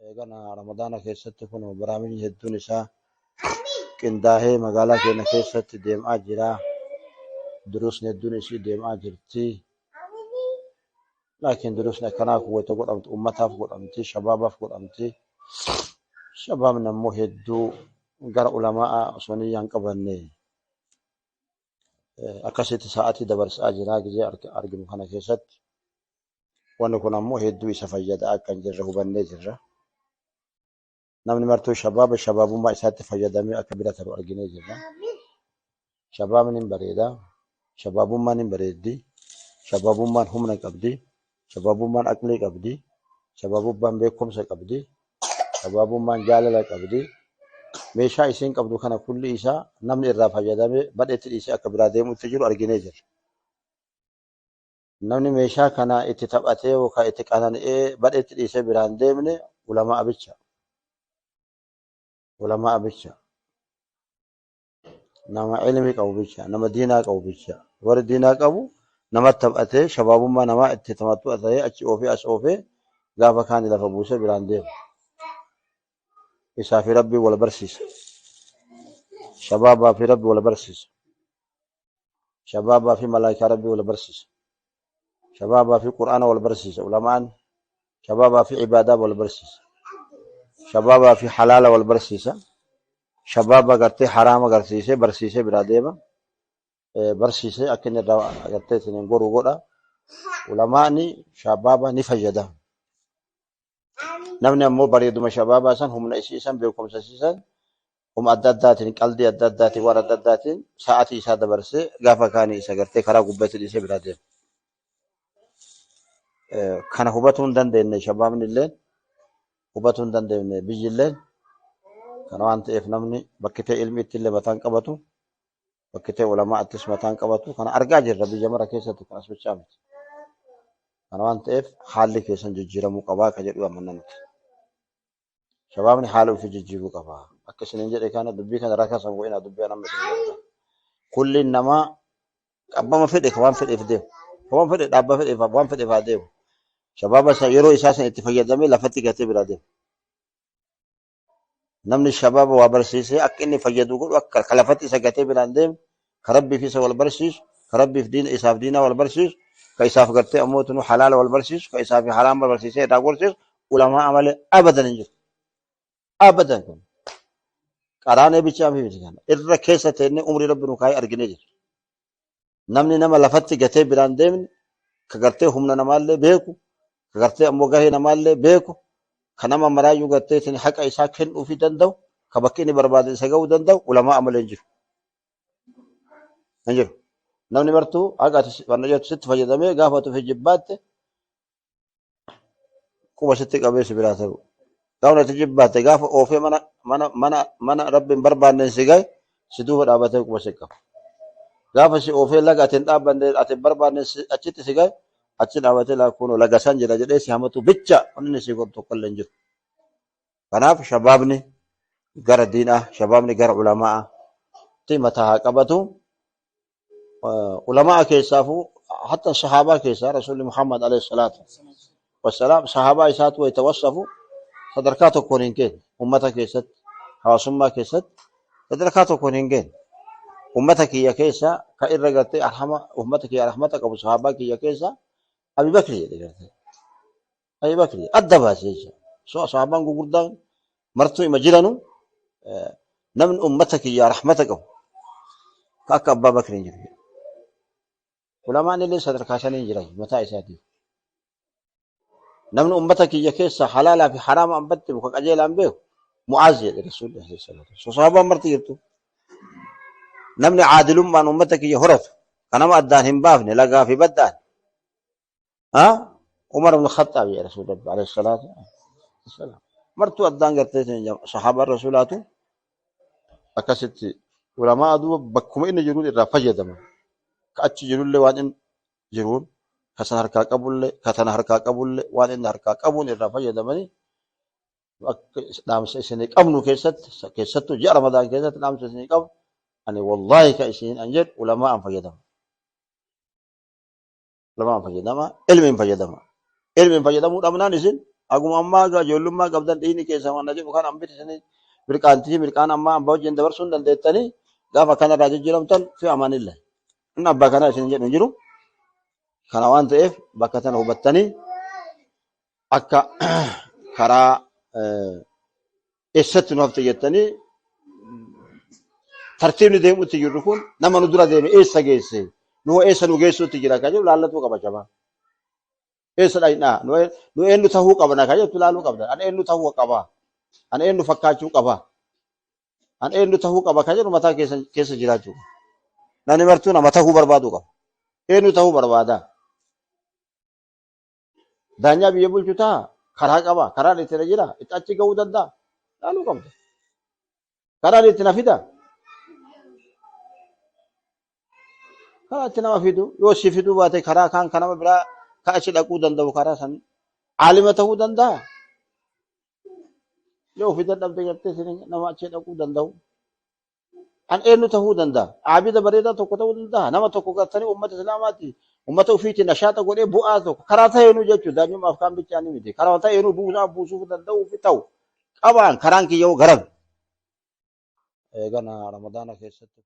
eegana ramadaana keessatti kun baraamijni hedduun isaa qindaa'ee magaalaa keenya keessatti deemaa jira. Duruusni hedduun isii deemaa jirti. Laakiin duruusni akkanaa kuwwata godhamtu ummataaf godhamti, shabaabaaf godhamti. Shabaabni ammoo hedduu gara ulamaa osoo niyyaan qabanne akkasitti sa'aatii dabarsaa jira gizee arginu kana keessatti. Wanni kun ammoo hedduu isa fayyada akka hin jirre hubannee jirra. Namni martuu shabaabummaa isaatti fayyadamee akka bira taru arginee jirra. Shabaabni hin bareeda, shabaabummaan hin bareeddi, shabaabummaan humna qabdi, shabaabummaan aqlii qabdi, shabaabummaan beekumsa qabdi, shabaabummaan jaalala qabdi. Meeshaa isiin qabdu kana kulli isaa namni irraa fayyadamee badheetti dhiisee akka biraa deemuutti jiru arginee jirra. Namni meeshaa kana itti taphatee yookaan itti qanani'ee badheetti dhiisee biraan deemne ulamaa abicha. Ulamaa abicha. Nama ilmi qabu bicha, nama diinaa qabu bicha. Warri diinaa qabu nama taphatee shabaabummaa namaa itti tamattu ta'ee achi oofee as oofee gaafa kaanii lafa buusee biraan deema. Isaa fi Rabbii wal barsiisa. Shabaabaa fi Rabbii wal barsiisa. Shabaabaa fi malaayikaa Rabbii wal barsiisa. Shabaabaa fi Qur'aana wal barsiisa. Ulamaan shabaabaa fi ibaadaa wal barsiisa. Shabaabaa fi halaala wal barsiisa. Shabaaba gartee haraama agarsiisee barsiisee biraa deema. Barsiisee akka inni irraa gartee ittiin goruu godha. Ulamaani shabaaba ni fayyada. Namni ammoo bareeduma shabaabaa san humna isiisan beekumsa isiisan humna adda addaatiin qaldii adda addaatiin waan adda addaatiin sa'aatii isaa dabarsee gaafa kaanii isa gartee karaa gubbaatti dhiisee biraa deema. Kana hubatuu hin dandeenye shabaabni illee hubatuu hin dandeenye biyyi illee kana waan ta'eef namni bakkitee ilmi itti illee mataan qabatu bakkitee ulamaa ittis mataan qabatu kana argaa jirra biyya mara keessatti kan as bichaa miti. Kana waan ta'eef haalli keessan jijjiiramuu qabaa ka jedhu amanna nuti. Shabaabni haala ofii jijjiiruu qabaa. Akka isiniin jedhe kana dubbii kana rakaa san go'ina dubbii nama isin jedha. Kulli namaa qabbama fedhe ka waan fedheef deemu. Ka waan fedhe dhaabba fedheef waan fedheef haa deemu. Shabaaba yeroo isaa san itti fayyadamee lafatti gatee biraa deemu. Namni shabaaba waa barsiisee akka inni fayyadu godhu akka ka lafatti isa gatee biraan deemu ka rabbiif isa wal barsiisu ka rabbiif diina isaaf diina wal barsiisu ka isaaf gartee ammootinu halaala wal barsiisu ka isaaf haraam wal barsiisee irraa gorsiisu ulamaa amalee abadan hin jiru. Abadan kun qaraanee bichaa fi biti kana irra keessa teennee umrii rabbi nu kaayee arginee jira. Namni nama lafatti gatee biraan deemne ka gartee humna namaallee beeku ka gartee ammoo gahee namaallee beeku ka nama maraayyuu gartee isin haqa isaa kennuufii danda'u ka bakki inni barbaade isa ga'uu danda'u ulamaa amalee hin jiru. Hin jiru. Namni martuu haqa ati sitti fayyadamee gaafa ati ofii jibbaatte quba sitti qabee si biraa ta'u. Gaafa ati jibbaatte gaafa oofee mana rabbi hin barbaanneen si gahe si duuba dhaabatee quba si qaba. Gaafa si oofee laga ati hin dhaabbanne ati hin barbaanneen achitti si gahe achi dhaabatee laakuun laga san jira jedhee si hamatu bicha wanni si godhu tokko illee hin jiru. Kanaaf shabaabni gara diinaa shabaabni gara ulamaa ti mataa haa qabatu. Ulamaa keessaafuu hatta sahaabaa keessaa rasuulli Muhammad alayhi salaatu wassalaam sahaabaa isaatu way tawassafu sadarkaa tokkoon hin geenye ummata keessatti hawaasummaa keessatti sadarkaa tokkoon hin geenye. Ummata kiyya keessaa ka irra gartee ummata kiyya rahmata qabu sahaabaa kiyya keessaa Abi Bakri jedhe gartee. Abi Bakri adda baasee jecha. Sahaabaan gurguddaan martuu ima jiranu namni ummata kiyya rahmata qabu ka akka Abbaa Bakri hin jiru. Ulamaan illee sadarkaa shanii jira mataa isaatiif. Namni ummata kiyya keessa halaalaa fi haraama ambatti muka qajeelaan beeku Mu'aaz jedhe rasuulli alayhi salaatu wassalaam. Sahaabaan marti jirtu. Namni caadilummaan ummata kiyya horatu kanama addaan hin baafne lagaa fi baddaan. Umar ibn Khattab ya Rasul Rabbi alayhi salatu wassalam. Martu addaan gartee sahaabaan rasuulaatu akkasitti ulamaa aduu bakkuma inni jiruun irraa fayyadaman. Ka achi jirullee waan inni jiruun ka sana harkaa qabullee ka tana harkaa qabullee waan inni harkaa qabuun irraa fayyadamanii dhaamsa isinii qabnu keessattuu ji'a Ramadaan keessatti dhaamsa isinii qabu ani wallaahi ka isiniin an jedhu ulamaa an fayyadama. Ulamaa an fayyadama ilmi hin fayyadama. Ilmi hin fayyadamuu dhabnaan isin Aguma ammaa ijoollummaa qabdan dhiigni keessa waan jedhu kan hambisanii mirqaantii mirqaan ammaa abbaa wajjin dabarsuu hin dandeettanii gaafa kanarraa jijjiiramtan fi amanillee. Inni abbaa kana isin jedhu hin jiru. Kana waan ta'eef bakka tana hubattanii akka karaa eessatti nu hafte jettanii tartiibni deemuutti jirru kun nama nu dura deeme eessa geesse nu eessa nu geessuutti jira kan jedhu laallatuu qaba jabaa. Eessa dhaynaa nu eenyu tahuu qabna kan jettu laaluu qabda. Ani eenyu tahuu qaba. Ani eenyu fakkaachuu qaba. Ani eenyu tahuu qaba kan jedhu mataa keessa jiraachuu qaba. Nani martuu nama tahuu barbaadu qaba. Eenyu tahuu barbaada. Daanyaa biyya bulchu ta'a karaa qaba. Karaan itti na jira. Itti achi gahuu danda'a. Laaluu qabda. Karaan itti na fida. Karaa itti nama fidu yoo si fiduu baate karaa kaan kan nama biraa ka achi dhaquu danda'u karaa san aalima ta'uu danda'a. Yoo ofii dadhabde gartee nama achi dhaquu danda'u. An eenyu ta'uu danda'a. Aabida bareedaa tokko ta'uu danda'a. Nama tokko gartanii uummata islaamaati. Uummata ofiitiin nashaata godhee bu'aa tokko karaa ta'eenuu jechuudha. Daa'immaaf kaan bichaanii miti. Karaa ta'eenuu buusuuf danda'uu fi ta'u qabaan karaan kiyyoo garan. Eegana Ramadaana keessatti.